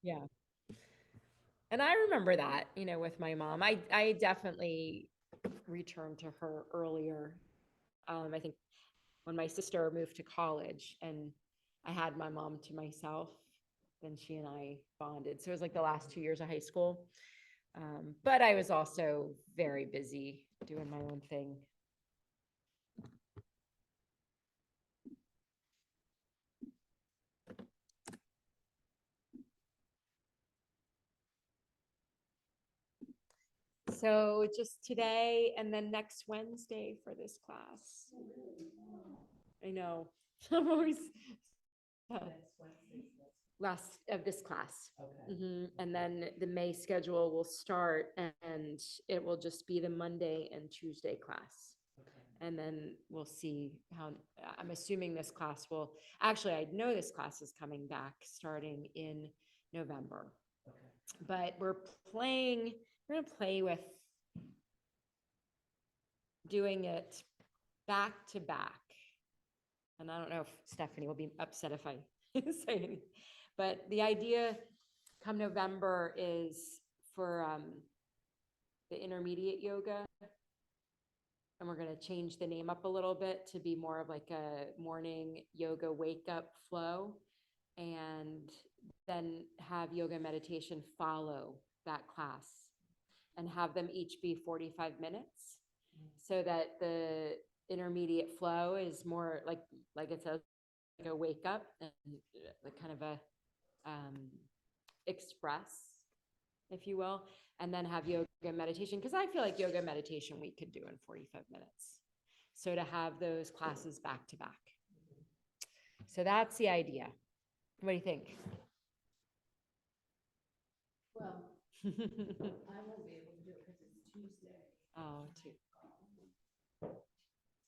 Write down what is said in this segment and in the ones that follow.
Yeah. And I remember that, with my mom. I definitely returned to her earlier. I think when my sister moved to college and I had my mom to myself, then she and I bonded. So it was like the last 2 years of high school. But I was also very busy doing my own thing. So just today and then next Wednesday for this class. I know. I'm always uh, last of this class. And then the May schedule will start and it will just be the Monday and Tuesday class. And then we'll see how, I'm assuming this class will, actually, I know this class is coming back starting in November. But we're going to play with doing it back to back. And I don't know if Stephanie will be upset if I say anything, but the idea come November is for the intermediate yoga. And we're going to change the name up a little bit to be more of like a morning yoga wake up flow. And then have yoga meditation follow that class and have them each be 45 minutes so that the intermediate flow is more like it says, like a wake up and kind of a express, if you will, and then have yoga meditation. Because I feel like yoga meditation we could do in 45 minutes. So to have those classes back to back. So that's the idea. What do you think? Well, I won't be able to do it because it's Tuesday. Oh, too.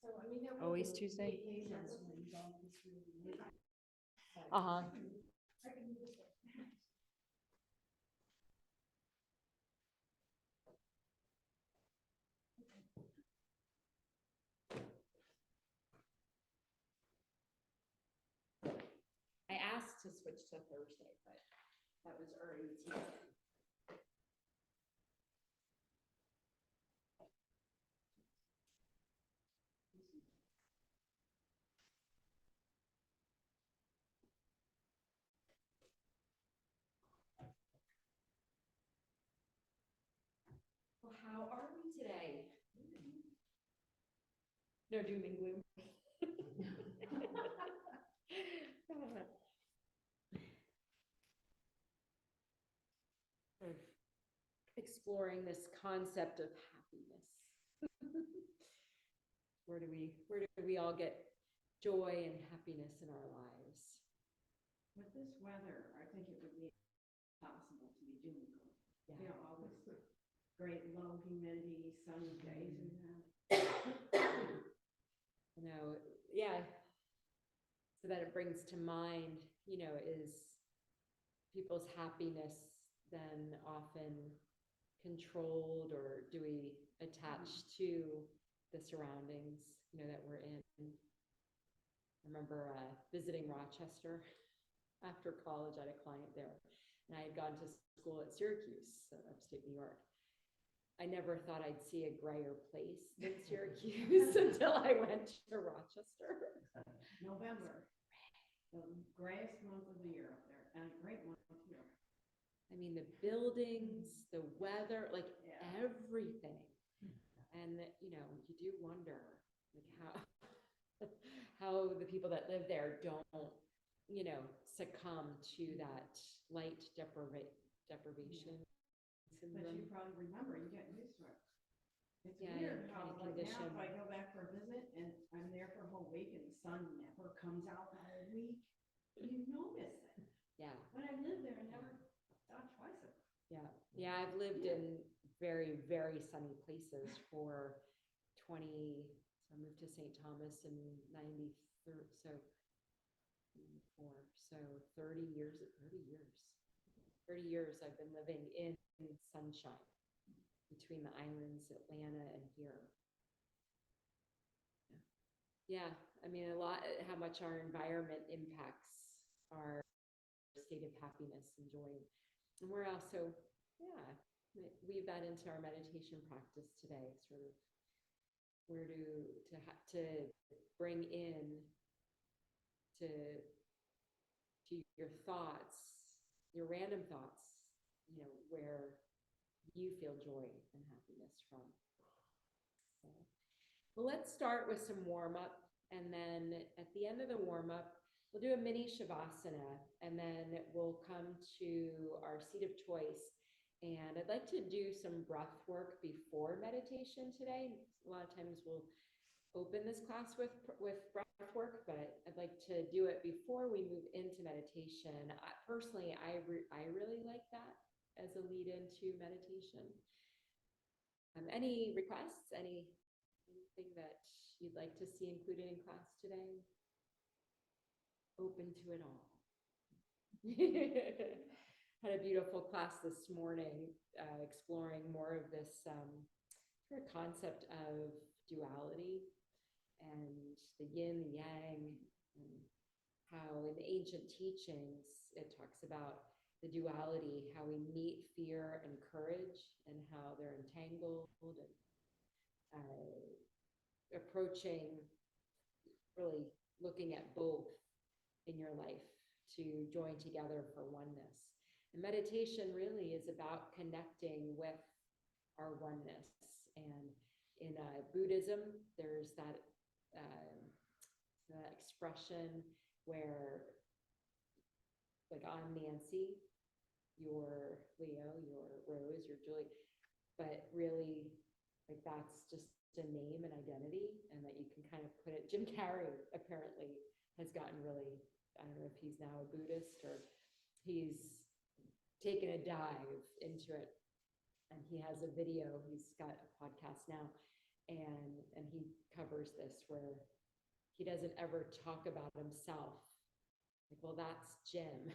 So, I mean, there will Always be Tuesday? occasions when you don't just really need it. But Uh-huh. I can use it. I asked to switch to Thursday, but that was already taken. Well, how are we today? No doom and gloom. Exploring this concept of happiness. Where do we all get joy and happiness in our lives? With this weather, I think it would be possible to be doom and gloom. Yeah. You know, all this great low humidity, sunny days we have. Yeah. So that it brings to mind, is people's happiness then often controlled, or do we attach to the surroundings, that we're in? I remember visiting Rochester after college. I had a client there, and I had gone to school at Syracuse, upstate New York. I never thought I'd see a grayer place than Syracuse until I went to Rochester. November, the grayest month of the year up there, and a great month here. I mean, the buildings, the weather, like everything. And, you do wonder, like how the people that live there don't, succumb to that light deprivation syndrome. But you probably remember, you get used to it. It's Yeah, weird kind how, of like now, condition. if I go back for a visit and I'm there for a whole week and the sun never comes out the whole week, you notice it. Yeah. When I lived there, I never thought twice of it. Yeah. Yeah. I've lived in very, very sunny places for 20. So I moved to St. Thomas in 93. So 4. So 30 years, 30 years I've been living in sunshine between the islands, Atlanta and here. Yeah. I mean, a lot, how much our environment impacts our state of happiness and joy. And we're also, yeah, weave that into our meditation practice today, sort of where to bring in to your thoughts, your random thoughts, where you feel joy and happiness from. So, well, let's start with some warm-up, and then at the end of the warm-up, we'll do a mini Shavasana, and then we'll come to our seat of choice. And I'd like to do some breath work before meditation today. A lot of times we'll open this class with breath work, but I'd like to do it before we move into meditation. Personally, I really like that as a lead into meditation. Any requests? Anything that you'd like to see included in class today? Open to it all. Had a beautiful class this morning, exploring more of this sort of concept of duality and the yin, the yang, and how in the ancient teachings it talks about the duality, how we meet fear and courage, and how they're entangled, and approaching, really looking at both in your life to join together for oneness. And meditation really is about connecting with our oneness. And in Buddhism, there's that expression where, like, I'm Nancy, you're Leo, you're Rose, you're Julie, but really, like, that's just a name and identity, and that you can kind of put it. Jim Carrey apparently has gotten really, I don't know if he's now a Buddhist or he's taken a dive into it, and he has a video, he's got a podcast now, and he covers this, where he doesn't ever talk about himself. Like, well, that's Jim.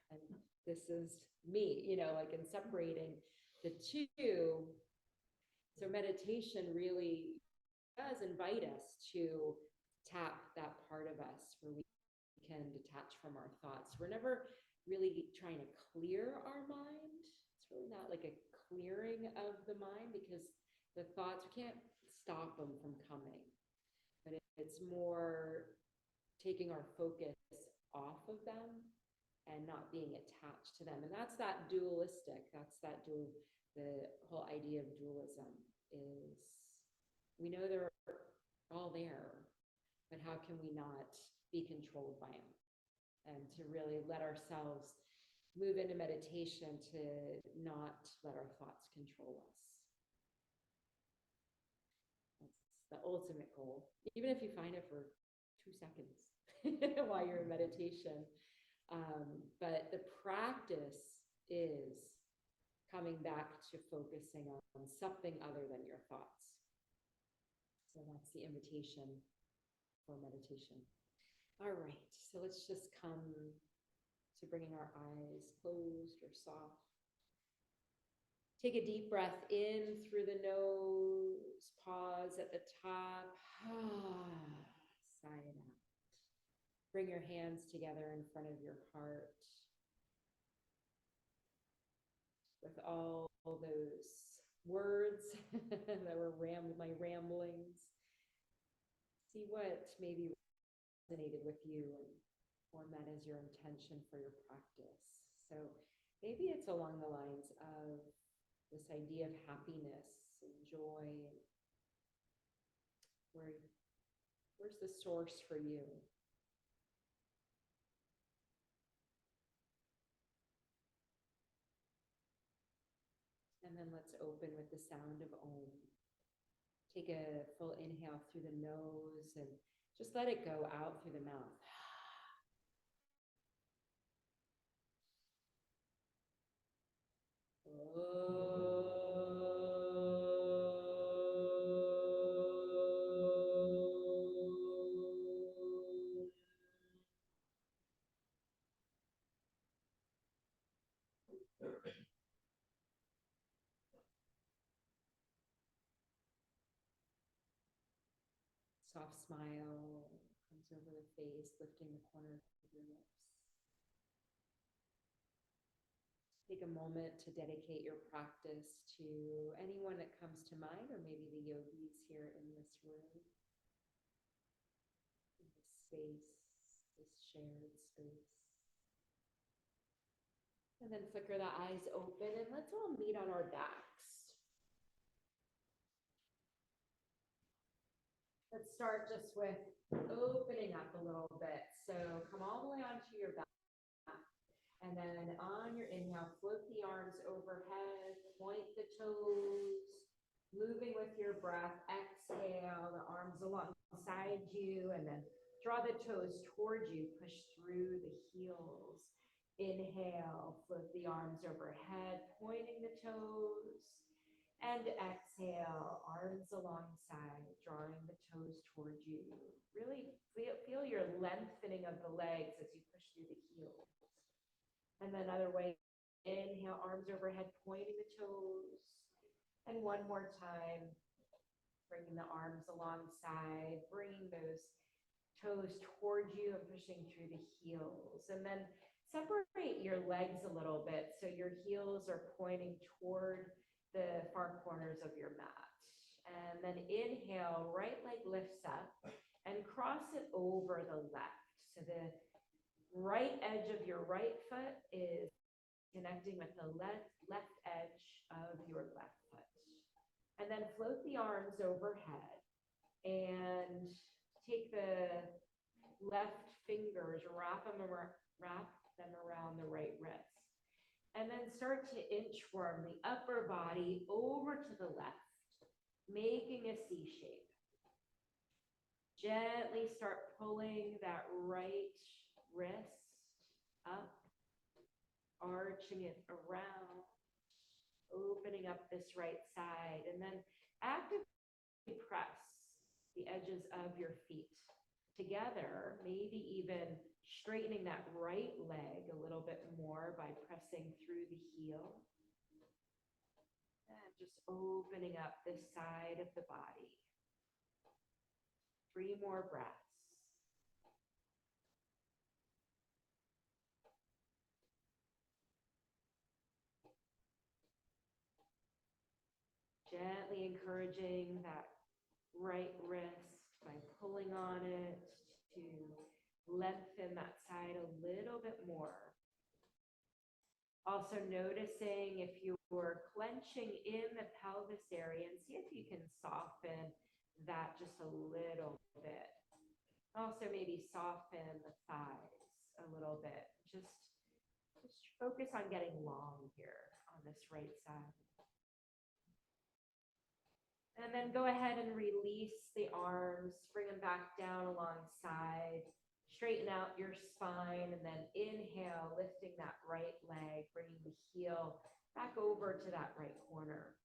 And this is me, like, in separating the two. So meditation really does invite us to tap that part of us where we can detach from our thoughts. We're never really trying to clear our mind. It's really not like a clearing of the mind, because the thoughts, we can't stop them from coming. But it's more taking our focus off of them and not being attached to them. And that's that dualistic, the whole idea of dualism is, we know they're all there, but how can we not be controlled by them? And to really let ourselves move into meditation, to not let our thoughts control us. That's the ultimate goal, even if you find it for 2 seconds while you're in meditation. But the practice is coming back to focusing on something other than your thoughts. So that's the invitation for meditation. All right, so let's just come to bringing our eyes closed or soft. Take a deep breath in through the nose, pause at the top, sigh it out. Bring your hands together in front of your heart. With all those words that were my ramblings, see what maybe resonated with you, and form that as your intention for your practice. So maybe it's along the lines of this idea of happiness and joy. Where's the source for you? And then let's open with the sound of Om. Take a full inhale through the nose and just let it go out through the mouth. Soft smile comes over the face, lifting the corners of your lips. take a moment to dedicate your practice to anyone that comes to mind, or maybe the yogis here in this room, in this space, this shared space. And then flicker the eyes open and let's all meet on our backs. Let's start just with opening up a little bit. So come all the way onto your back. And then on your inhale, float the arms overhead, point the toes, moving with your breath. Exhale, the arms alongside you, and then draw the toes towards you, push through the heels. Inhale, float the arms overhead, pointing the toes. And exhale, arms alongside, drawing the toes towards you. Really feel your lengthening of the legs as you push through the heels. And then other way, inhale, arms overhead, pointing the toes. And one more time, bringing the arms alongside, bringing those toes towards you and pushing through the heels. And then separate your legs a little bit so your heels are pointing toward the far corners of your mat. And then inhale, right leg lifts up and cross it over the left. So the right edge of your right foot is connecting with the left edge of your left foot. And then float the arms overhead and take the left fingers, wrap them around the right wrist. And then start to inchworm the upper body over to the left, making a C shape. Gently start pulling that right wrist up, arching it around, opening up this right side, and then actively press the edges of your feet together, maybe even straightening that right leg a little bit more by pressing through the heel. And just opening up this side of the body. 3 more breaths. Gently encouraging that right wrist by pulling on it to lengthen that side a little bit more. Also noticing if you were clenching in the pelvis area, and see if you can soften that just a little bit. Also maybe soften the thighs a little bit. Just focus on getting long here on this right side. And then go ahead and release the arms, bring them back down alongside, straighten out your spine, and then inhale, lifting that right leg, bringing the heel back over to that right corner.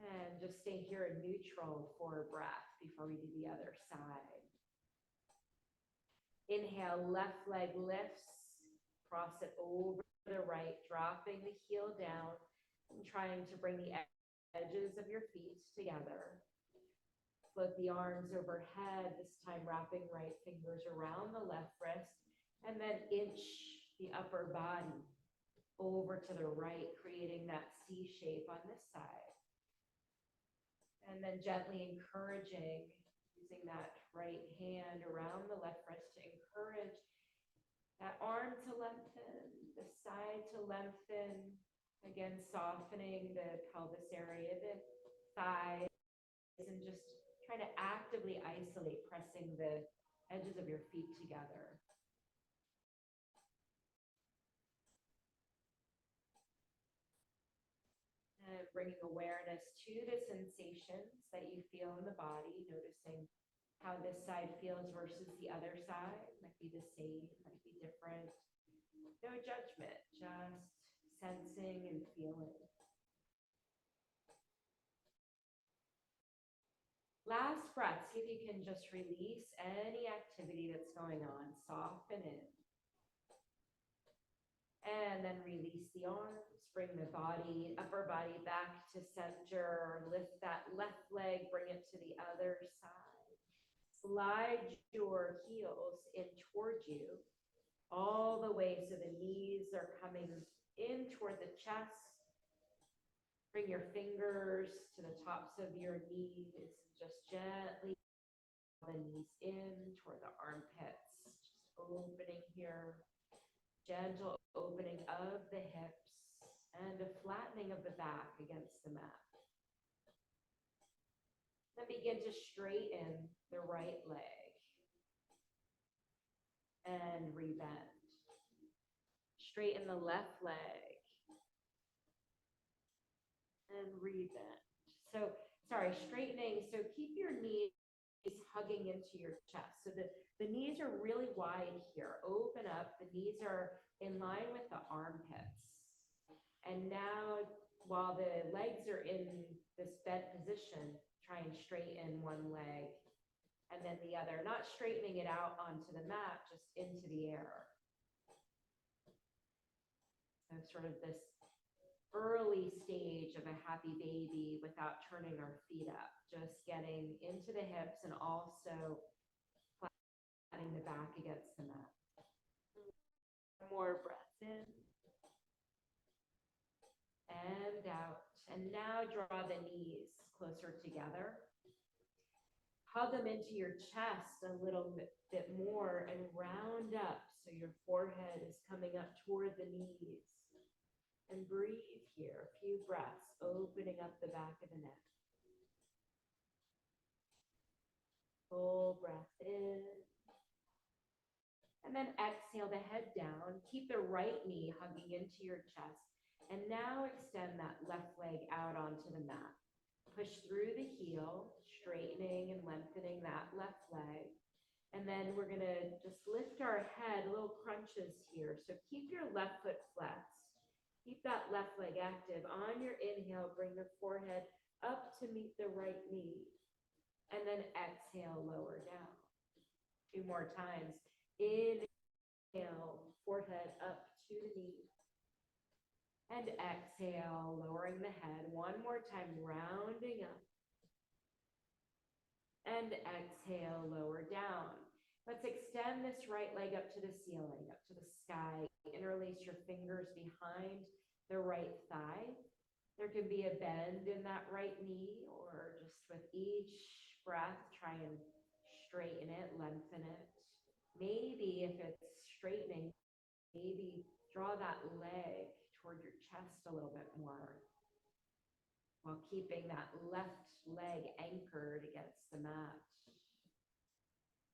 And just stay here in neutral for a breath before we do the other side. Inhale, left leg lifts, cross it over the right, dropping the heel down and trying to bring the edges of your feet together. Float the arms overhead, this time wrapping right fingers around the left wrist, and then inch the upper body over to the right, creating that C shape on this side. And then gently encouraging, using that right hand around the left wrist to encourage that arm to lengthen, the side to lengthen, again, softening the pelvis area, the thighs, and just try to actively isolate, pressing the edges of your feet together. And bringing awareness to the sensations that you feel in the body, noticing how this side feels versus the other side. Might be the same, might be different. No judgment, just sensing and feeling. Last breath, see if you can just release any activity that's going on, soften in. And then release the arms, bring the body, upper body back to center, lift that left leg, bring it to the other side. Slide your heels in towards you, all the way so the knees are coming in toward the chest. Bring your fingers to the tops of your knees. Just gently the knees in toward the armpits. Just opening here. Gentle opening of the hips and a flattening of the back against the mat. Then begin to straighten the right leg and rebend. Straighten the left leg and rebend. So, sorry, straightening. So keep your knees hugging into your chest. So the knees are really wide here. Open up. The knees are in line with the armpits. And now, while the legs are in this bent position, try and straighten one leg and then the other, not straightening it out onto the mat, just into the air. So sort of this early stage of a happy baby without turning our feet up, just getting into the hips and also flattening the back against the mat. More breath in and out. And now draw the knees closer together. Hug them into your chest a little bit more and round up so your forehead is coming up toward the knees. And breathe here, a few breaths, opening up the back of the neck. Full breath in. And then exhale the head down. Keep the right knee hugging into your chest. And now extend that left leg out onto the mat. Push through the heel, straightening and lengthening that left leg. And then we're going to just lift our head, little crunches here. So keep your left foot flexed. Keep that left leg active. On your inhale, bring the forehead up to meet the right knee. And then exhale, lower down. 2 more times. Inhale, forehead up to the knee. And exhale, lowering the head. 1 more time, rounding up. And exhale, lower down. Let's extend this right leg up to the ceiling, up to the sky. Interlace your fingers behind the right thigh. There can be a bend in that right knee, or just with each breath, try and straighten it, lengthen it. Maybe if it's straightening, maybe draw that leg toward your chest a little bit more while keeping that left leg anchored against the mat.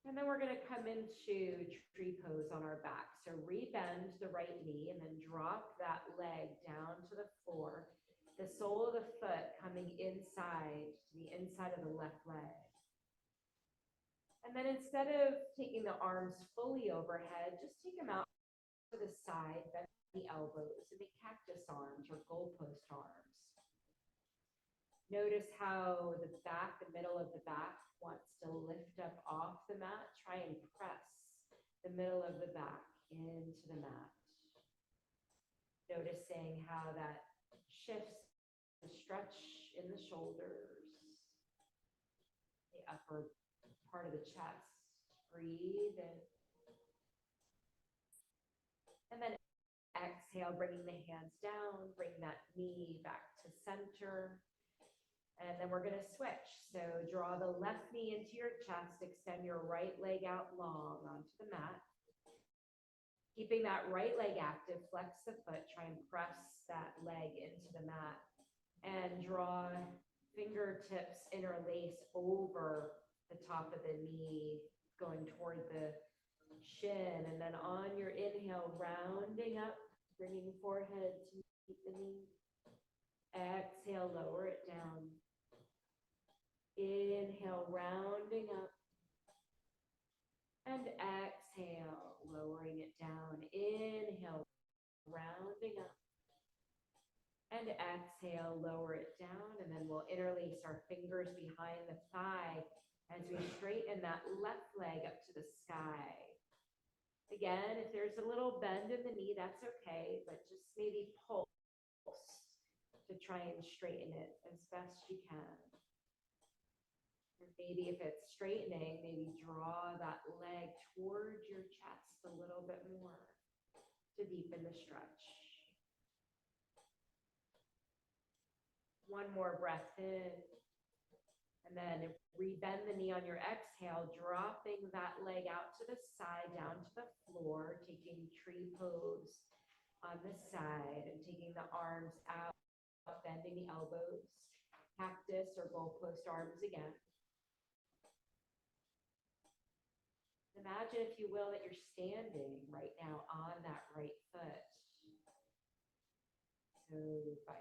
And then we're going to come into tree pose on our back. So rebend the right knee and then drop that leg down to the floor. The sole of the foot coming inside to the inside of the left leg. And then instead of taking the arms fully overhead, just take them out to the side, bend the elbows, and make cactus arms or goalpost arms. Notice how the back, the middle of the back wants to lift up off the mat. Try and press the middle of the back into the mat. Noticing how that shifts the stretch in the shoulders, the upper part of the chest. Breathe in. And then exhale, bringing the hands down, bring that knee back to center. And then we're going to switch. So draw the left knee into your chest, extend your right leg out long onto the mat. Keeping that right leg active, flex the foot, try and press that leg into the mat. And draw fingertips interlace over the top of the knee, going toward the shin. And then on your inhale, rounding up, bringing forehead to meet the knee. Exhale, lower it down. Inhale, rounding up. And exhale, lowering it down. Inhale, rounding up. And exhale, lower it down. And then we'll interlace our fingers behind the thigh as we straighten that left leg up to the sky. Again, if there's a little bend in the knee, that's okay, but just maybe pulse to try and straighten it as best you can. Or maybe if it's straightening, maybe draw that leg towards your chest a little bit more to deepen the stretch. One more breath in. And then rebend the knee on your exhale, dropping that leg out to the side, down to the floor, taking tree pose on the side and taking the arms out, bending the elbows, cactus or goalpost arms again. Imagine, if you will, that you're standing right now on that right foot. So by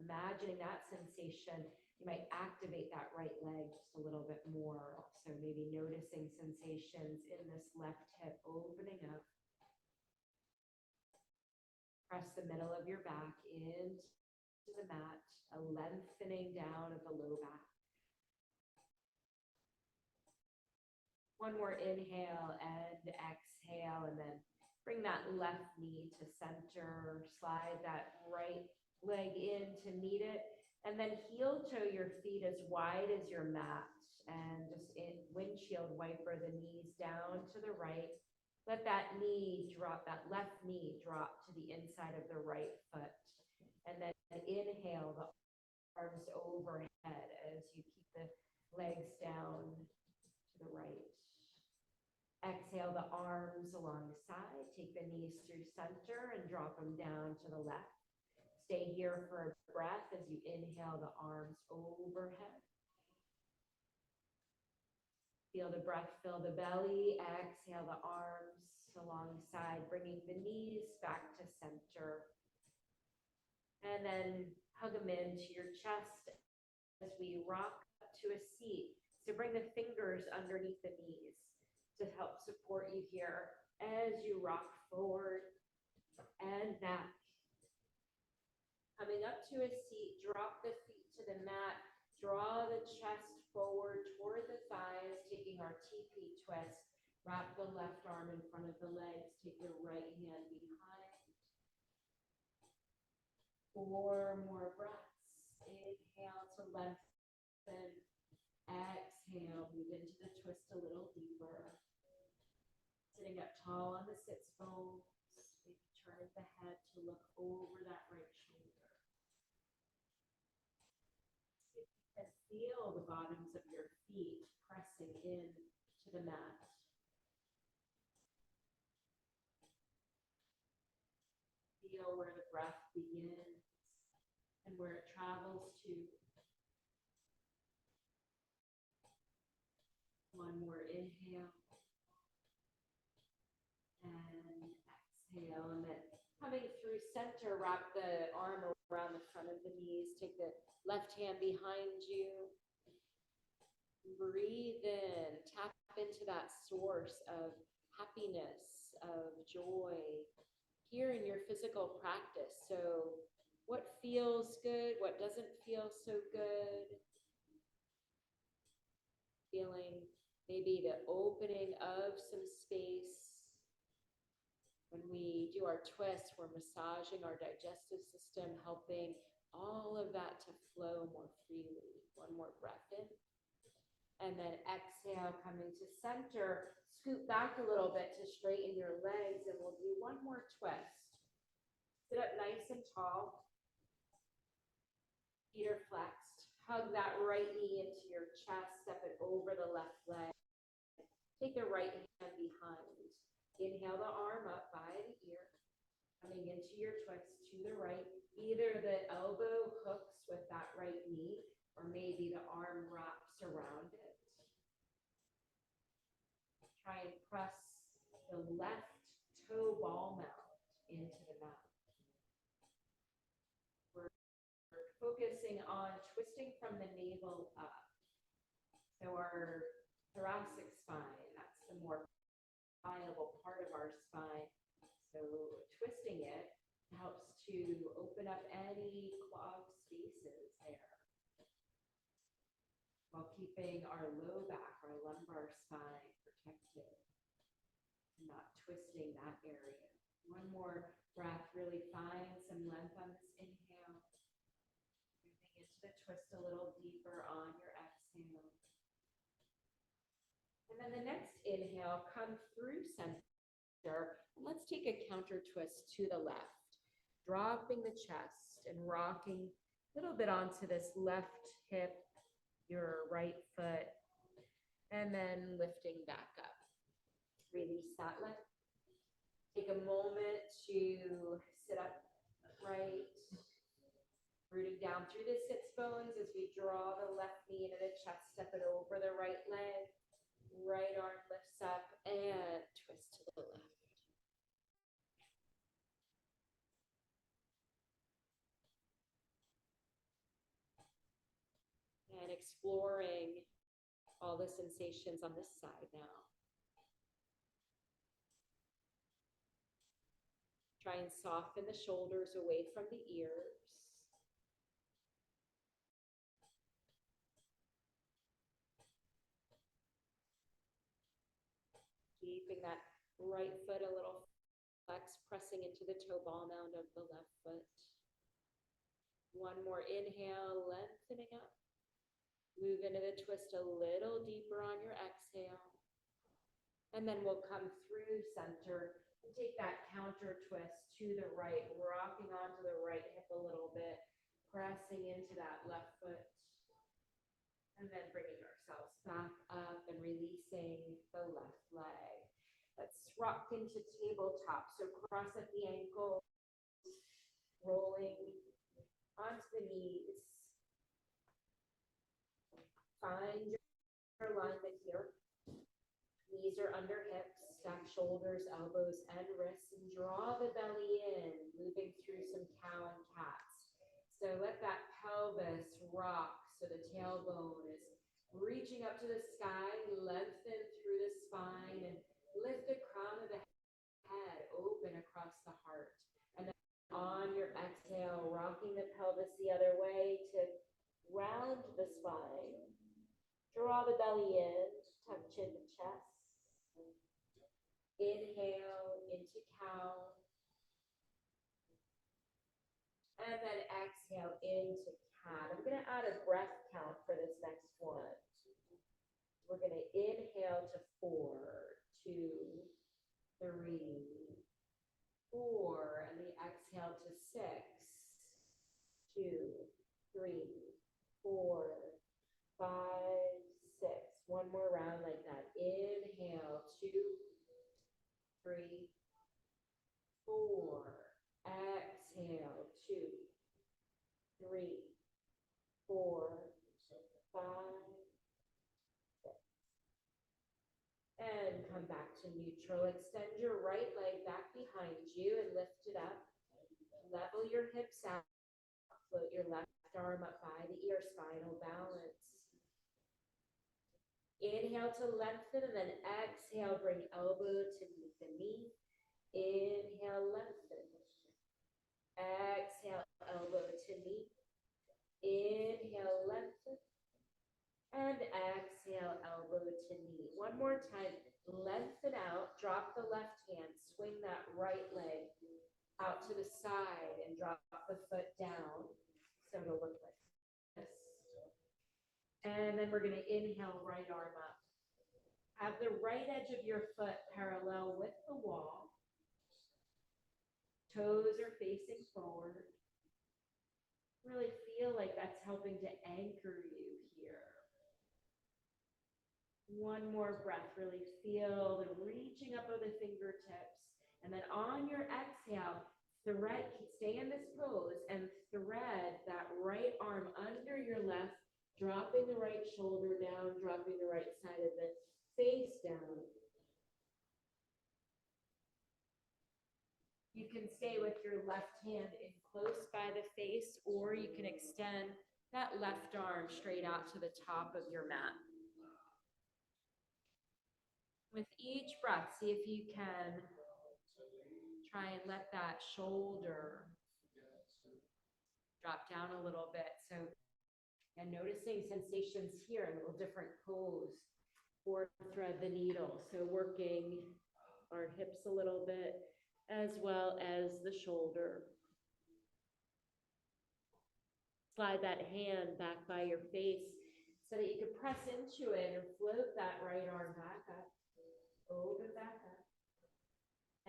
imagining that sensation, you might activate that right leg just a little bit more. So maybe noticing sensations in this left hip opening up. Press the middle of your back into the mat, a lengthening down of the low back. One more inhale and exhale, and then bring that left knee to center, slide that right leg in to meet it, and then heel toe your feet as wide as your mat, and just windshield wiper the knees down to the right. Let that knee drop, that left knee drop to the inside of the right foot, and then inhale the arms overhead as you keep the legs down to the right. Exhale the arms alongside, take the knees through center and drop them down to the left. Stay here for a breath as you inhale the arms overhead. Feel the breath fill the belly, exhale the arms alongside, bringing the knees back to center. And then hug them into your chest as we rock up to a seat. So bring the fingers underneath the knees to help support you here as you rock forward and back. Coming up to a seat, drop the feet to the mat, draw the chest forward toward the thighs, taking our TP twist. Wrap the left arm in front of the legs, take your right hand behind. 4 more breaths. Inhale to lengthen. Exhale, move into the twist a little deeper. Sitting up tall on the sits bones, maybe turning the head to look over that right shoulder. And feel the bottoms of your feet pressing in to the mat. Feel where the breath begins and where it travels to. One more inhale. And exhale, and then coming through center, wrap the arm around the front of the knees, take the left hand behind you. Breathe in, tap into that source of happiness, of joy here in your physical practice. So what feels good, what doesn't feel so good? Feeling maybe the opening of some space. When we do our twist, we're massaging our digestive system, helping all of that to flow more freely. One more breath in. And then exhale, coming to center. Scoot back a little bit to straighten your legs, and we'll do one more twist. Sit up nice and tall. Feet are flexed. Hug that right knee into your chest, step it over the left leg. Take the right hand behind. Inhale the arm up by the ear, coming into your twist to the right. Either the elbow hooks with that right knee, or maybe the arm wraps around it. Try and press the left toe ball mount into the mat. We're focusing on twisting from the navel up. So our thoracic spine, that's the more pliable part of our spine. So twisting it helps to open up any clogged spaces there, while keeping our low back, our lumbar spine protected, not twisting that area. One more breath, really find some length on this inhale. Moving into the twist a little deeper on your exhale. And then the next inhale, come through center. And let's take a counter twist to the left, dropping the chest and rocking little bit onto this left hip, your right foot, and then lifting back up. Release that leg. Take a moment to sit up upright, rooting down through the sits bones as we draw the left knee into the chest, step it over the right leg. Right arm lifts up and twist to the left. And exploring all the sensations on this side now. Try and soften the shoulders away from the ears. Keeping that right foot a little flex, pressing into the toe ball mound of the left foot. One more inhale, lengthening up. Move into the twist a little deeper on your exhale. And then we'll come through center and take that counter twist to the right, rocking onto the right hip a little bit, pressing into that left foot. And then bringing ourselves back up and releasing the left leg. Let's rock into tabletop. So cross at the ankle, rolling onto the knees. Find your alignment here. Knees are under hips, stack shoulders, elbows, and wrists, and draw the belly in, moving through some cow and cats. So let that pelvis rock so the tailbone is reaching up to the sky, lengthen through the spine, and lift the crown of the head open across the heart. And then on your exhale, rocking the pelvis the other way to round the spine. Draw the belly in, tuck chin to chest. Inhale into cow. And then exhale into cat. I'm going to add a breath count for this next one. We're going to inhale to 4, 2, 3, 4, and the exhale to 6, 2, 3, 4, 5, 6. One more round like that. Inhale, 2, 3, 4. Exhale, 2, 3, 4, 5, 6. And come back to neutral. Extend your right leg back behind you and lift it up. Level your hips out. Float your left arm up by the ear, spinal balance. Inhale to lengthen, and then exhale, bring elbow to meet the knee. Inhale, lengthen. Exhale, elbow to knee. Inhale, lengthen. And exhale, elbow to knee. One more time. Lengthen out. Drop the left hand. Swing that right leg out to the side and drop the foot down. So it'll look like this. And then we're going to inhale, right arm up. Have the right edge of your foot parallel with the wall. Toes are facing forward. Really feel like that's helping to anchor you here. One more breath. Really feel the reaching up of the fingertips. And then on your exhale, stay in this pose and thread that right arm under your left, dropping the right shoulder down, dropping the right side of the face down. You can stay with your left hand in close by the face, or you can extend that left arm straight out to the top of your mat. With each breath, see if you can try and let that shoulder drop down a little bit. So, and noticing sensations here in a little different pose, or thread the needle. So working our hips a little bit, as well as the shoulder. Slide that hand back by your face so that you can press into it and float that right arm back up, open back up.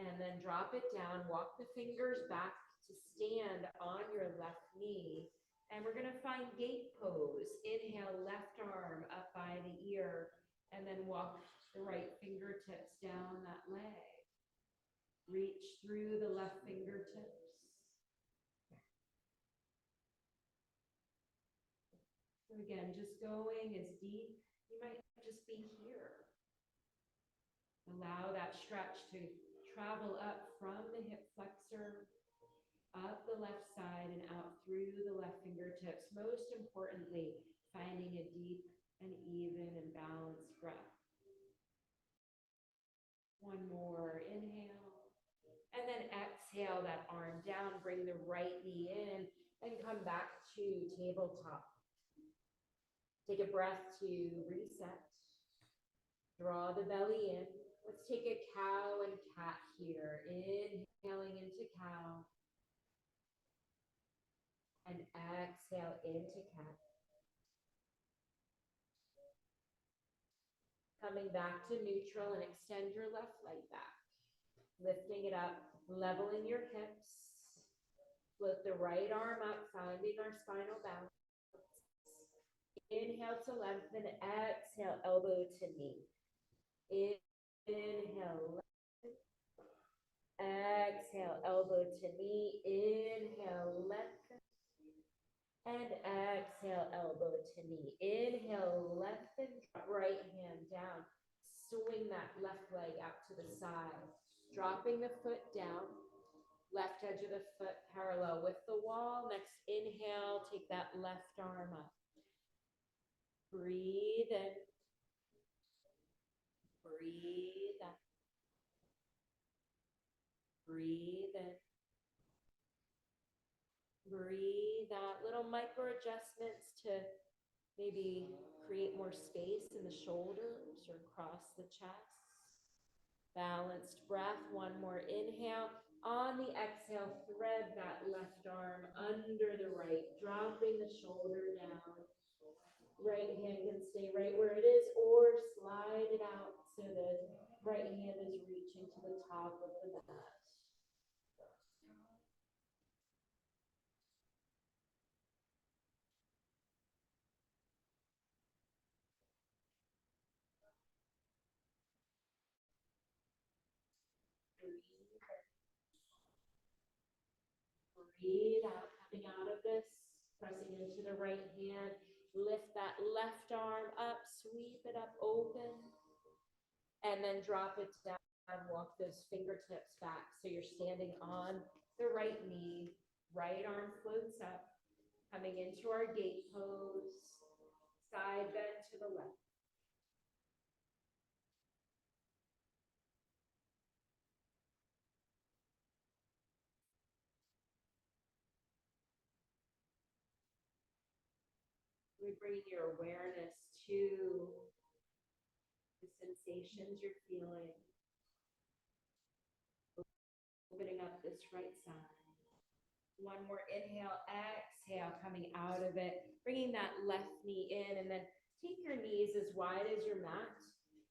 And then drop it down, walk the fingers back to stand on your left knee, And we're gonna find gate pose. Inhale, left arm up by the ear, and then walk the right fingertips down that leg. Reach through the left fingertips. So again, just going as deep, you might just be here. Allow that stretch to travel up from the hip flexor, up the left side and out through the left fingertips. Most importantly, finding a deep and even and balanced breath. One more, inhale. And then exhale that arm down, bring the right knee in and come back to tabletop. Take a breath to reset. Draw the belly in. Let's take a cow and cat here. Inhaling into cow. And exhale into cat. Coming back to neutral and extend your left leg back. Lifting it up, leveling your hips. Float the right arm up, finding our spinal balance. Inhale to lengthen, exhale, elbow to knee. Inhale, lengthen. Exhale, elbow to knee. Inhale, lengthen. And exhale, elbow to knee. Inhale, lengthen, right hand down. Swing that left leg out to the side. Dropping the foot down. Left edge of the foot parallel with the wall. Next inhale, take that left arm up. Breathe in. Breathe out. Breathe in. Breathe out. Little micro adjustments to maybe create more space in the shoulders or across the chest. Balanced breath. One more inhale. On the exhale, thread that left arm under the right, dropping the shoulder down. Right hand can stay right where it is or slide it out so the right hand is reaching to the top of the mat. Breathe out, coming out of this, pressing into the right hand. Lift that left arm up, sweep it up open, and then drop it down. Walk those fingertips back so you're standing on the right knee. Right arm floats up, coming into our gate pose. Side bend to the left. We bring your awareness to the sensations you're feeling. Opening up this right side. One more inhale, exhale, coming out of it. Bringing that left knee in and then take your knees as wide as your mat.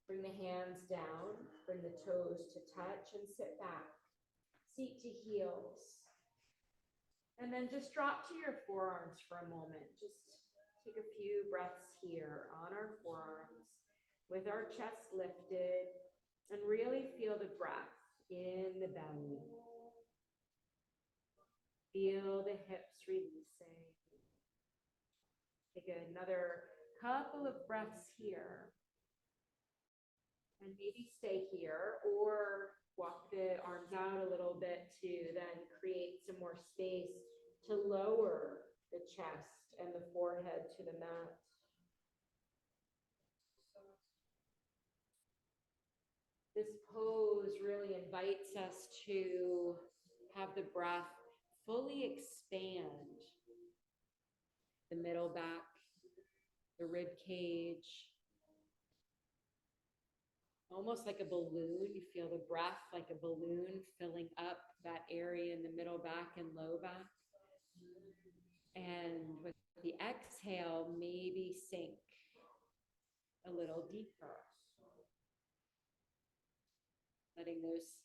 Bring the hands down, bring the toes to touch and sit back. Seat to heels. And then just drop to your forearms for a moment. Just take a few breaths here on our forearms with our chest lifted and really feel the breath in the belly. Feel the hips releasing. Take another couple of breaths here. And maybe stay here or walk the arms out a little bit to then create some more space to lower the chest and the forehead to the mat. This pose really invites us to have the breath fully expand the middle back, the rib cage, almost like a balloon. You feel the breath like a balloon filling up that area in the middle back and low back. And with the exhale, maybe sink a little deeper. Letting those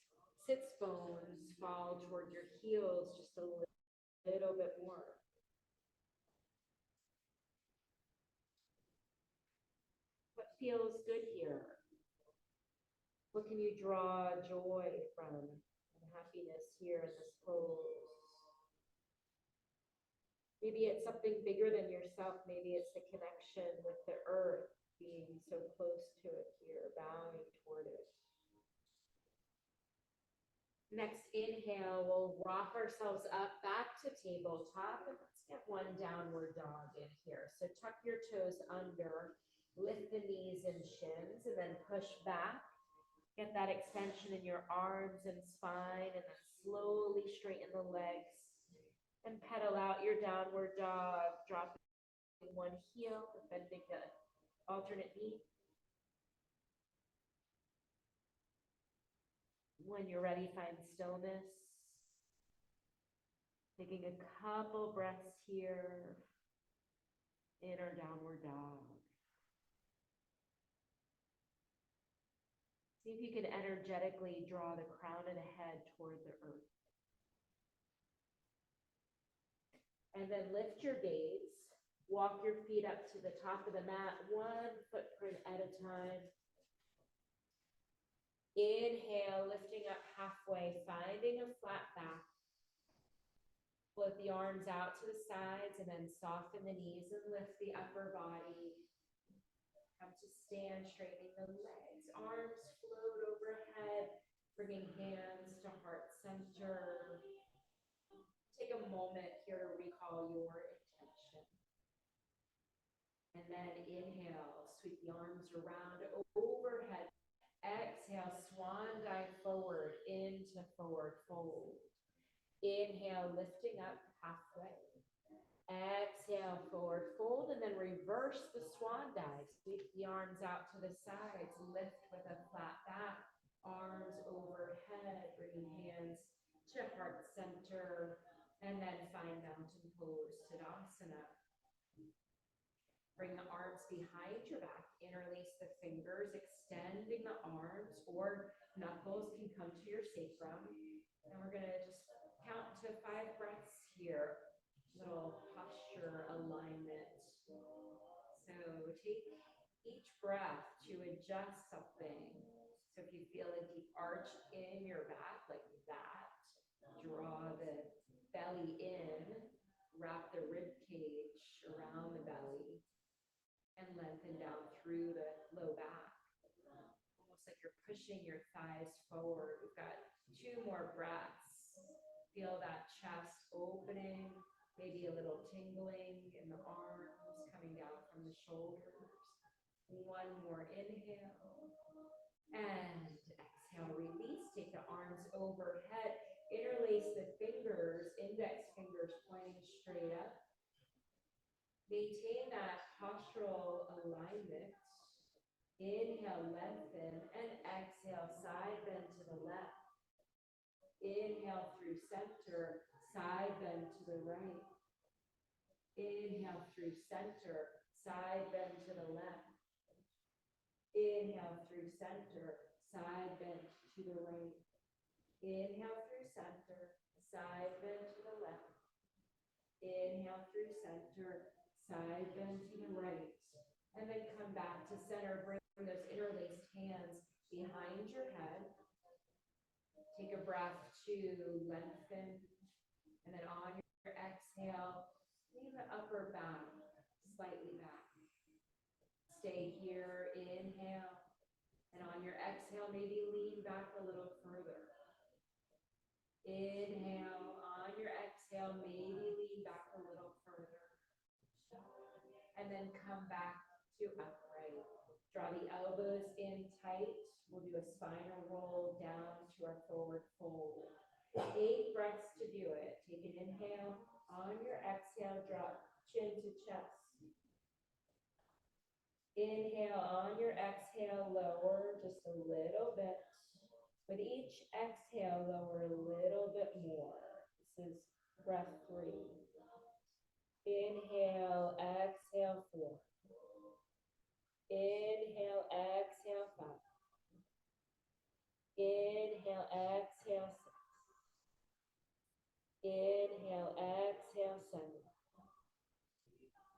sits bones fall toward your heels just a little bit more. feels good here? What can you draw joy from and happiness here in this pose? Maybe it's something bigger than yourself. Maybe it's the connection with the earth, being so close to it here, bowing toward it. Next inhale, we'll rock ourselves up back to tabletop, and let's get one downward dog in here. So tuck your toes under, lift the knees and shins, and then push back. Get that extension in your arms and spine, and then slowly straighten the legs and pedal out your downward dog, dropping one heel, bending the alternate knee. When you're ready, find stillness. Taking a couple breaths here in our downward dog. See if you can energetically draw the crown of the head toward the earth. And then lift your gaze. Walk your feet up to the top of the mat, one footprint at a time. Inhale, lifting up halfway, finding a flat back. Float the arms out to the sides and then soften the knees and lift the upper body. Come to stand, straightening the legs. Arms float overhead, bringing hands to heart center. Take a moment here to recall your intention. And then inhale, sweep the arms around overhead. Exhale, swan dive forward into forward fold. Inhale, lifting up halfway. Exhale, forward fold, and then reverse the swan dive. Sweep the arms out to the sides. Lift with a flat back. Arms overhead, bringing hands to heart center. And then find mountain pose, Tadasana. Bring the arms behind your back, interlace the fingers, extending the arms, or knuckles can come to your sacrum. And we're gonna just count to 5 breaths here. Little posture alignment. So take each breath to adjust something. So if you feel a deep arch in your back like that, draw the belly in, wrap the rib cage around the belly, and lengthen down through the low back. Almost like you're pushing your thighs forward. We've got 2 more breaths. Feel that chest opening, maybe a little tingling in the arms, coming down from the shoulders. 1 more inhale. And exhale, release. Take the arms overhead. Interlace the fingers, index fingers pointing straight up. Maintain that postural alignment. Inhale, lengthen, and exhale, side bend to the left. Inhale through center, side bend to the right. Inhale through center, side bend to the left. Inhale through center, side bend to the right. Inhale through center, side bend to the left. Inhale through center, side bend to the right. And then come back to center. Bring those interlaced hands behind your head. Take a breath to lengthen. And then on your exhale, lean the upper back slightly back. Stay here, inhale. And on your exhale, maybe lean back a little further. Inhale, on your exhale, maybe lean back a little further. And then come back to upright. Draw the elbows in tight. We'll do a spinal roll down to our forward fold. 8 breaths to do it. Take an inhale. On your exhale, drop chin to chest. Inhale, on your exhale, lower just a little bit. With each exhale, lower a little bit more. This is breath 3. Inhale, exhale 4. Inhale, exhale 5. Inhale, exhale 6. Inhale, exhale 7.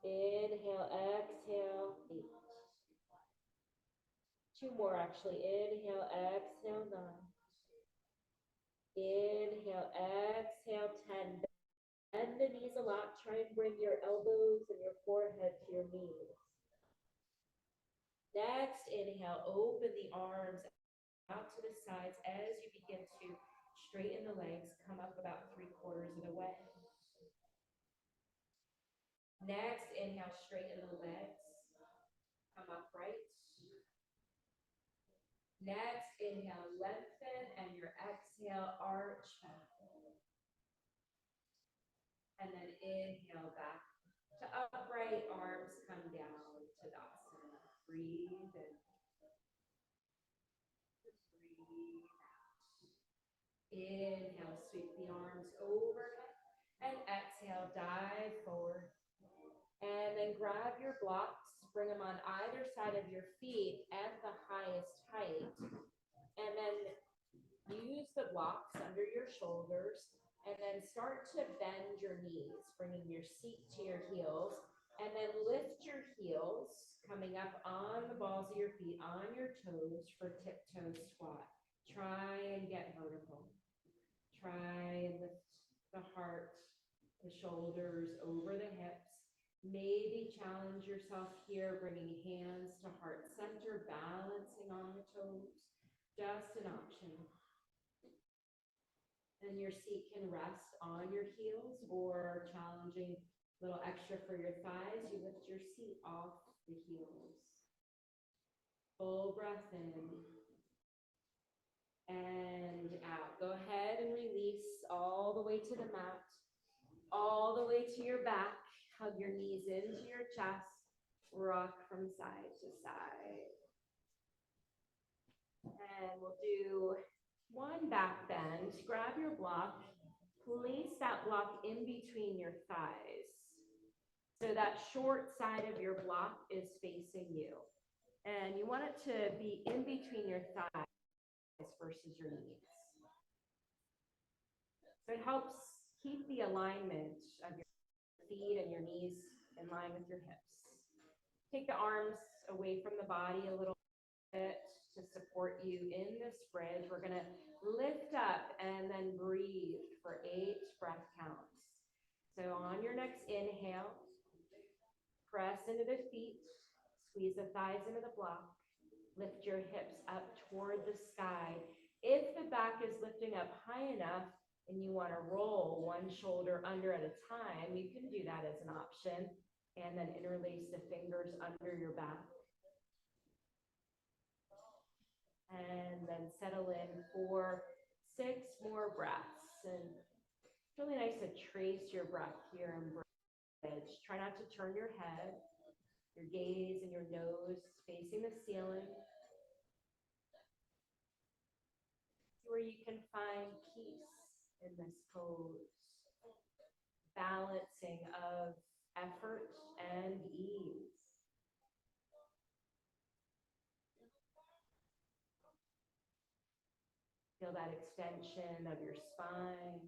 Inhale, exhale 8. Two more actually. Inhale, exhale, 9. Inhale, exhale, 10. Bend the knees a lot. Try and bring your elbows and your forehead to your knees. Next, inhale, open the arms out to the sides as you begin to straighten the legs. Come up about 3/4 of the way. Next, inhale, straighten the legs. Come upright. Next, inhale, lengthen, and your exhale, arch back. And then inhale back to upright, arms come down to Tadasana. Breathe in. Breathe out. Inhale, sweep the arms overhead. And exhale, dive forward. And then grab your blocks, bring them on either side of your feet at the highest height. And then use the blocks under your shoulders. And then start to bend your knees, bringing your seat to your heels. And then lift your heels, coming up on the balls of your feet, on your toes for tiptoe squat. Try and get vertical. Try and lift the heart, the shoulders over the hips. Maybe challenge yourself here, bringing hands to heart center, balancing on the toes. Just an option. And your seat can rest on your heels, or challenging a little extra for your thighs, you lift your seat off the heels. Full breath in and out. Go ahead and release all the way to the mat, all the way to your back. Hug your knees into your chest. Rock from side to side. And we'll do one back bend. Grab your block. Place that block in between your thighs. So that short side of your block is facing you. And you want it to be in between your thighs versus your knees. So it helps keep the alignment of your feet and your knees in line with your hips. Take the arms away from the body a little bit to support you in this bridge. We're going to lift up and then breathe for 8 breath counts. So on your next inhale, press into the feet, squeeze the thighs into the block, lift your hips up toward the sky. If the back is lifting up high enough, and you want to roll one shoulder under at a time, you can do that as an option, and then interlace the fingers under your back. And then settle in for 6 more breaths. And it's really nice to trace your breath here in bridge. Try not to turn your head, your gaze and your nose facing the ceiling. Where you can find peace in this pose, balancing of effort and ease. Feel that extension of your spine.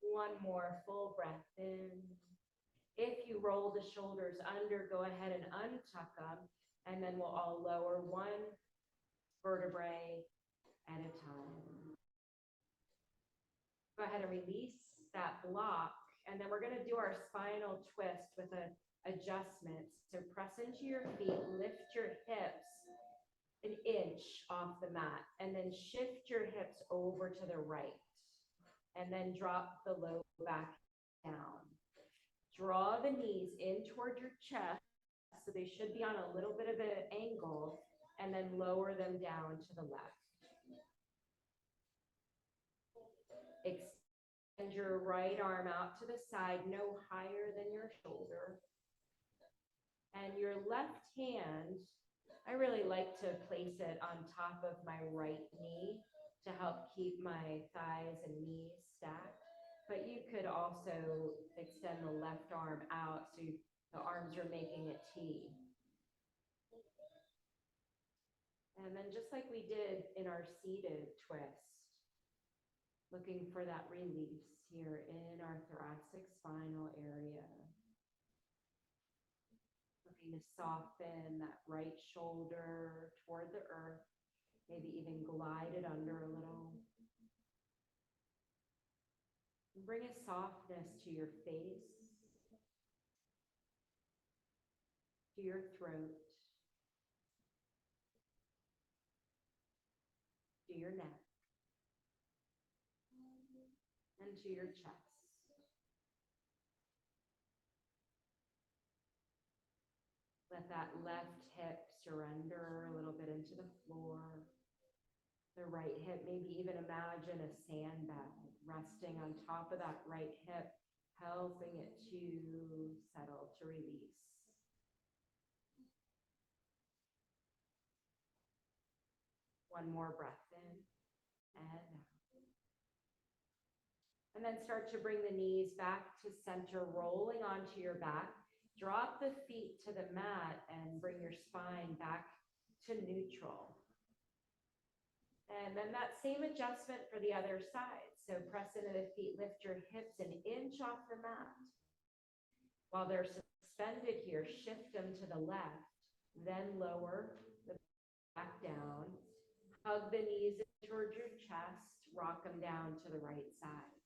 One more full breath in. If you roll the shoulders under, go ahead and untuck them, and then we'll all lower 1 vertebrae at a time. Go ahead and release that block, and then we're going to do our spinal twist with an adjustment. So press into your feet, lift your hips 1 inch off the mat, and then shift your hips over to the right, and then drop the low back down. Draw the knees in toward your chest, so they should be on a little bit of an angle, and then lower them down to the left. Extend your right arm out to the side, no higher than your shoulder. And your left hand, I really like to place it on top of my right knee to help keep my thighs and knees stacked. But you could also extend the left arm out so the arms are making a T. And then just like we did in our seated twist, looking for that release here in our thoracic spinal area. starting to soften that right shoulder toward the earth, maybe even glide it under a little. Bring a softness to your face, to your throat, to your neck, and to your chest. Let that left hip surrender a little bit into the floor. The right hip, maybe even imagine a sandbag resting on top of that right hip, helping it to settle, to release. One more breath in and out. And then start to bring the knees back to center, rolling onto your back. Drop the feet to the mat and bring your spine back to neutral. And then that same adjustment for the other side. So press into the feet, lift your hips an inch off the mat. While they're suspended here, shift them to the left, then lower the back down. Hug the knees towards your chest, rock them down to the right side.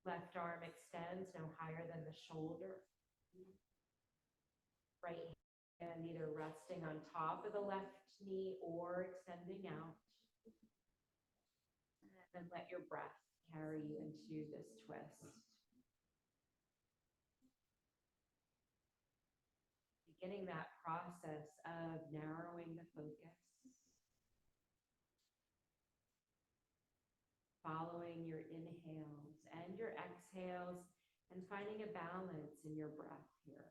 Left arm extends no higher than the shoulder. Right hand either resting on top of the left knee or extending out. And then let your breath carry you into this twist. Beginning that process of narrowing the focus. Following your inhales and your exhales and finding a balance in your breath here.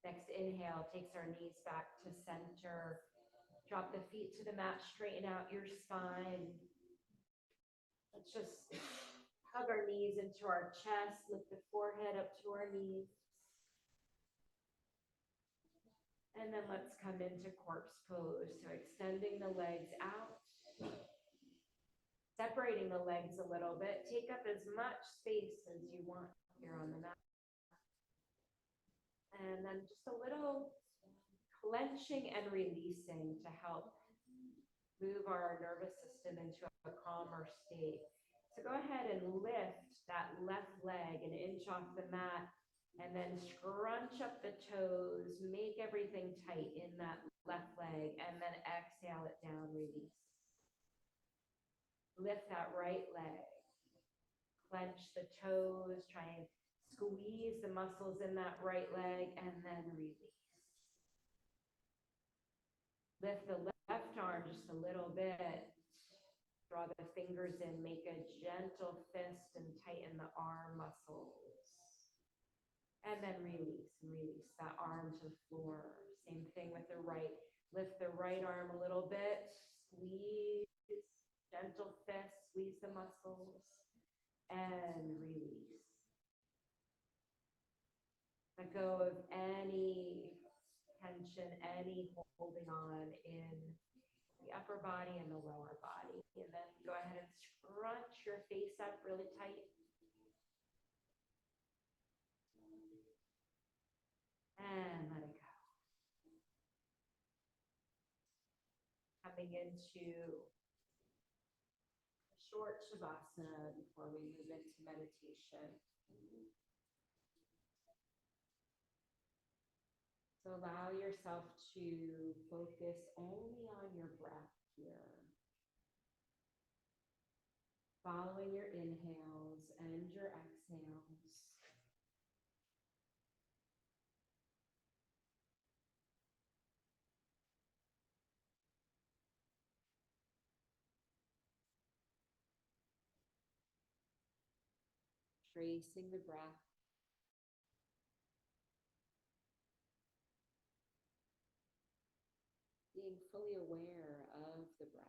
Next inhale takes our knees back to center. Drop the feet to the mat, straighten out your spine. Let's just hug our knees into our chest, lift the forehead up to our knees. And then let's come into corpse pose. So extending the legs out, separating the legs a little bit. Take up as much space as you want here on the mat. And then just a little clenching and releasing to help move our nervous system into a calmer state. So go ahead and lift that left leg an inch off the mat and then scrunch up the toes, make everything tight in that left leg, and then exhale it down, release. Lift that right leg, clench the toes, try and squeeze the muscles in that right leg, and then release. Lift the left arm just a little bit. Draw the fingers in, make a gentle fist and tighten the arm muscles. And then release that arm to the floor. Same thing with the right. Lift the right arm a little bit, squeeze, gentle fist, squeeze the muscles, and release. Let go of any tension, any holding on in the upper body and the lower body. And then go ahead and scrunch your face up really tight. And let it go. Coming into a short Shavasana before we move into meditation. So allow yourself to focus only on your breath here. Following your inhales and your exhales. Tracing the breath. Being fully aware of the breath.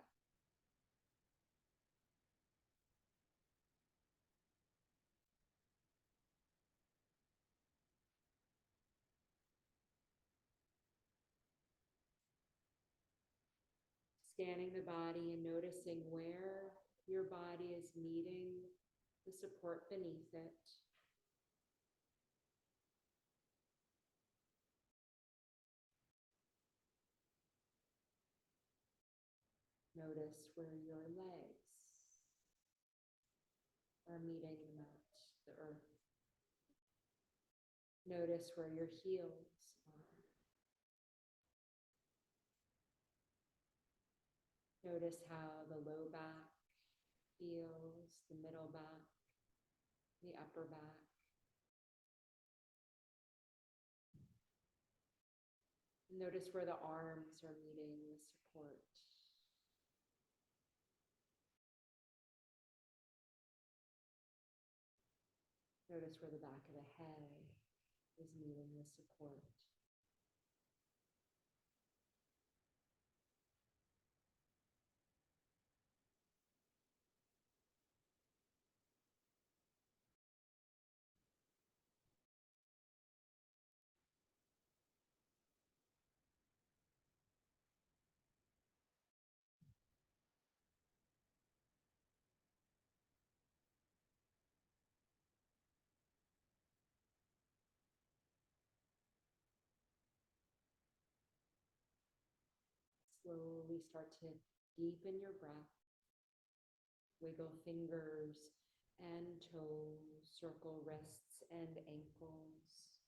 Scanning the body and noticing where your body is meeting the support beneath it. Notice where your legs are meeting the mat, the earth. Notice where your heels are. Notice how the low back feels, the middle back, the upper back. Notice where the arms are meeting the support. Notice where the back of the head is meeting the support. Slowly start to deepen your breath. Wiggle fingers and toes, circle wrists and ankles.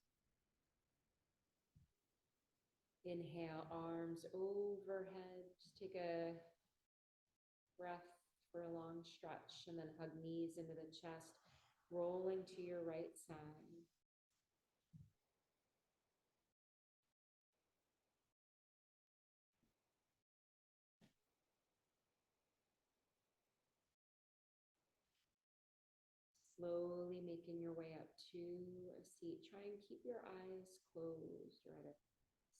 Inhale, arms overhead. Just take a breath for a long stretch and then hug knees into the chest, rolling to your right side. Slowly making your way up to a seat. Try and keep your eyes closed or at a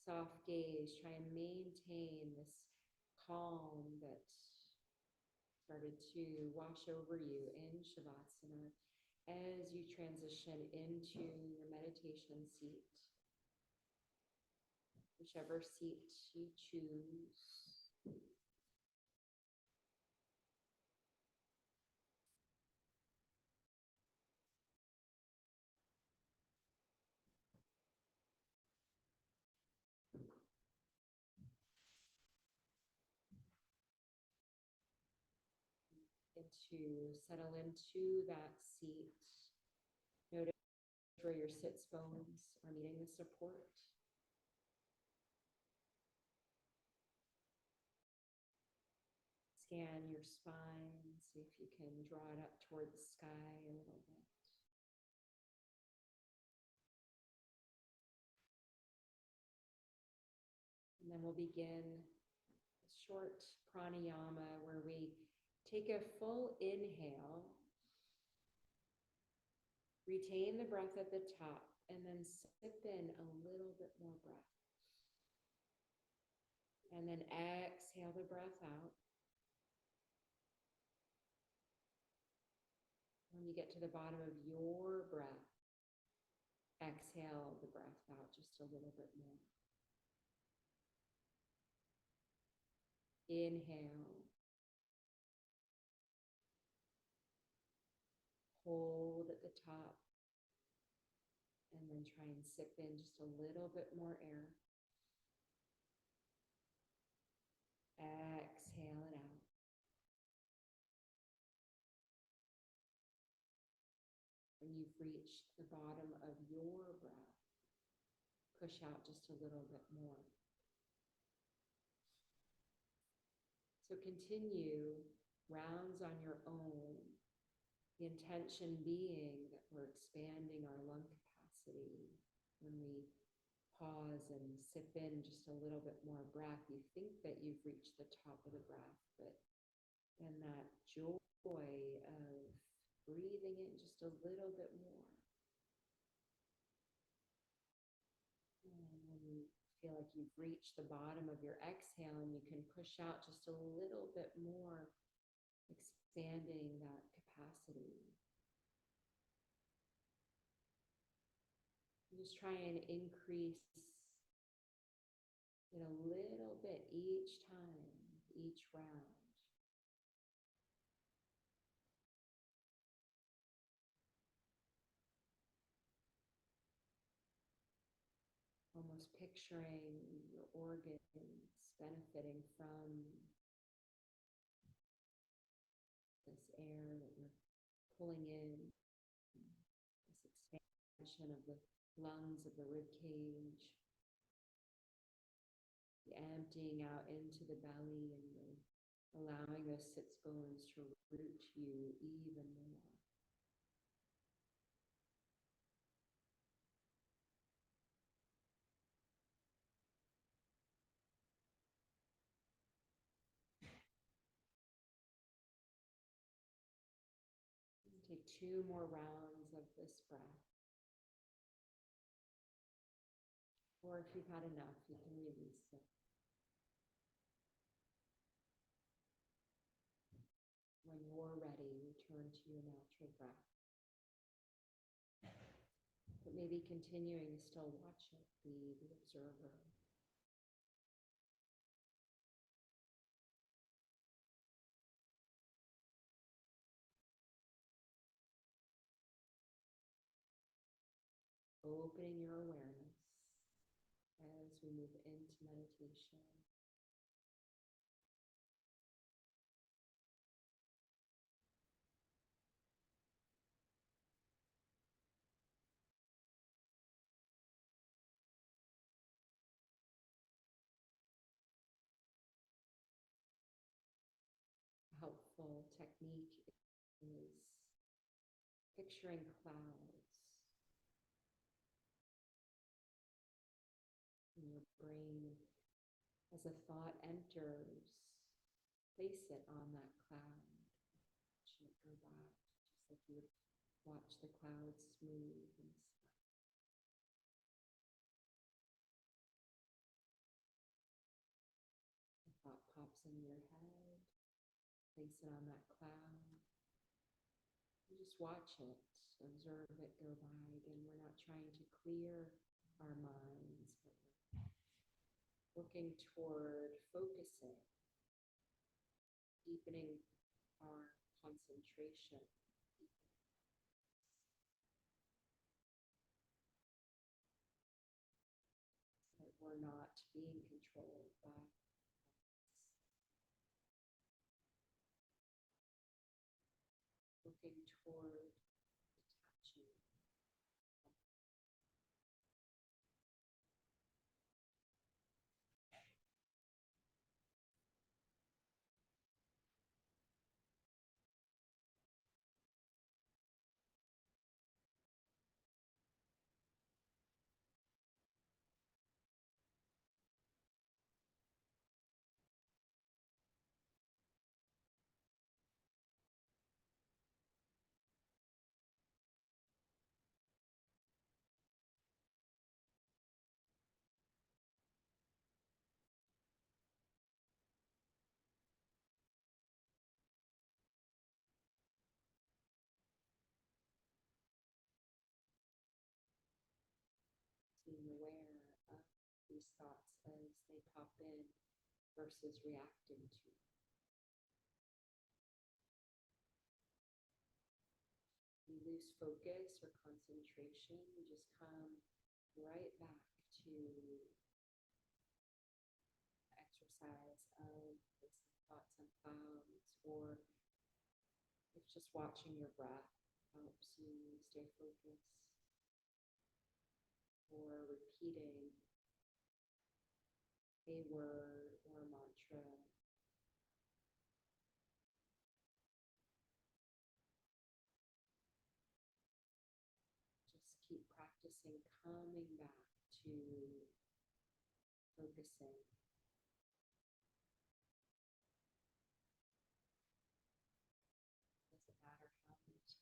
soft gaze. Try and maintain this calm that started to wash over you in Shavasana as you transition into your meditation seat, whichever seat you choose. Settle into that seat. Notice where your sits bones are meeting the support. Scan your spine, see if you can draw it up toward the sky a little bit. And then we'll begin a short pranayama where we take a full inhale, retain the breath at the top, and then sip in a little bit more breath. And then exhale the breath out. When you get to the bottom of your breath, exhale the breath out just a little bit more. Inhale. Hold at the top. And then try and sip in just a little bit more air. Exhale it out. When you've reached the bottom of your breath, push out just a little bit more. So continue rounds on your own. The intention being that we're expanding our lung capacity. When we pause and sip in just a little bit more breath, you think that you've reached the top of the breath, but then that joy of breathing in just a little bit more. And when you feel like you've reached the bottom of your exhale and you can push out just a little bit more, expanding that capacity. Just try and increase it a little bit each time. each round. Almost picturing your organs benefiting from this air that you're pulling in, this expansion of the lungs, of the rib cage, emptying out into the belly and allowing those sits bones to root you even more. Take 2 more rounds of this breath. Or if you've had enough, you can release it. When you're ready, return to your natural breath. But maybe continuing to still watch it, be the observer. Opening your awareness as we move into meditation. A helpful technique is picturing clouds in your brain. As a thought enters, place it on that cloud. Watch it go by, just like you would watch the clouds smooth and stuff. A thought pops in your head, place it on that cloud. You just watch it, observe it go by. Again, we're not trying to clear our minds, but we're looking toward focusing, deepening our concentration. That we're not being controlled by looking toward detaching. Being aware of these thoughts as they pop in versus reacting to. You lose focus or concentration, you just come right back to exercise of thoughts and clouds, or if just watching your breath helps you stay focused, or repeating a word or a mantra. Just keep practicing coming back to focusing. Doesn't matter how many times.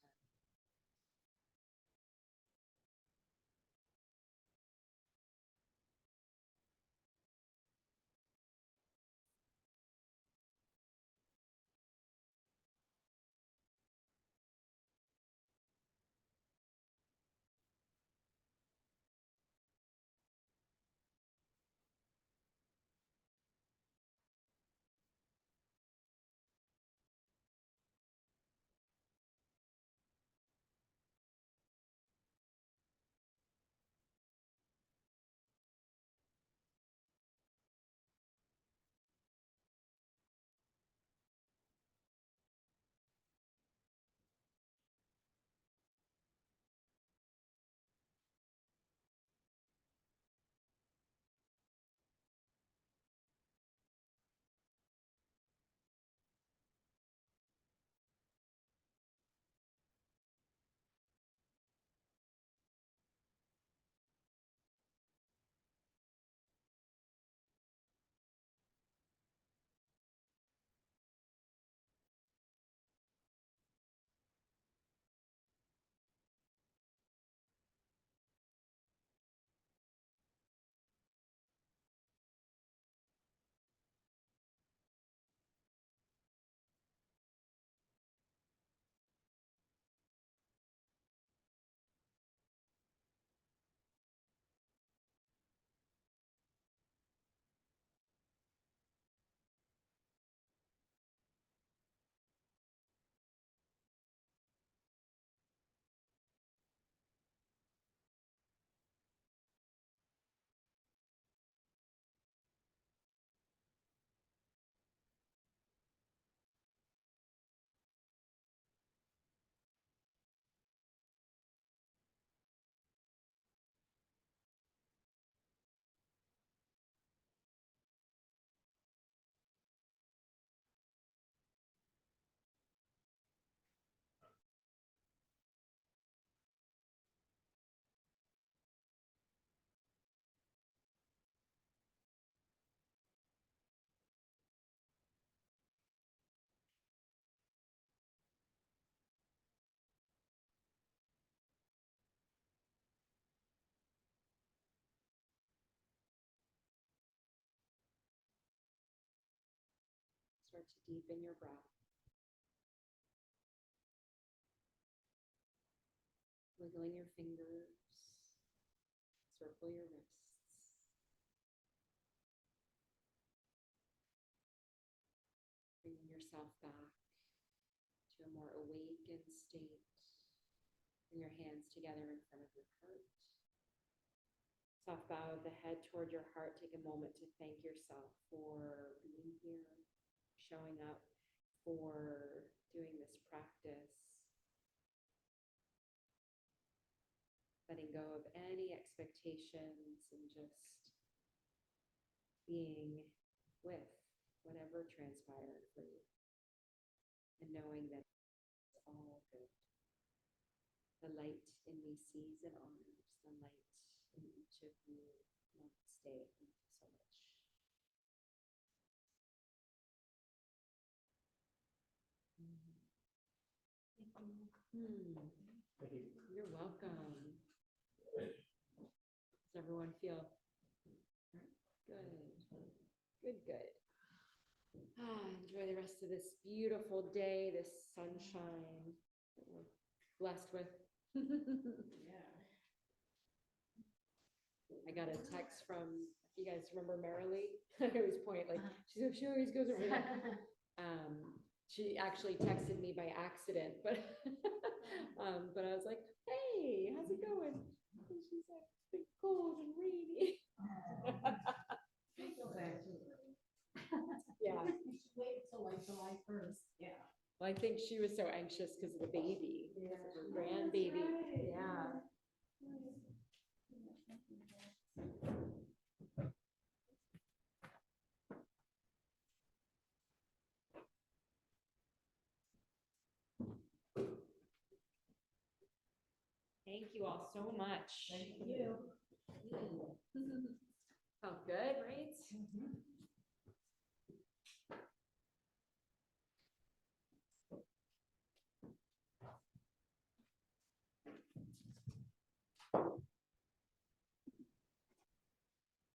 start to deepen your breath. Wiggling your fingers, circle your wrists. Bringing yourself back to a more awakened state. Bring your hands together in front of your heart. Soft bow of the head toward your heart. Take a moment to thank yourself for being here, showing up, for doing this practice. Letting go of any expectations and just being with whatever transpired for you. And knowing that it's all good. The light in me sees and honors the light in each of you. Namaste. Thank you so much. You're welcome. Does everyone feel good? Good. Enjoy the rest of this beautiful day, this sunshine that we're blessed with. Yeah. I got a text from, you guys remember Marilee? I always point like, she always goes over there. She actually texted me by accident, but but I was like, hey, how's it going? And she's like, it's cold and rainy. Go back to her. Yeah. You should wait till like July 1st. Yeah. Well, I think she was so anxious because of the baby, because of her grandbaby. Right. Yeah. Thank you all so much. Thank you. Felt good, right?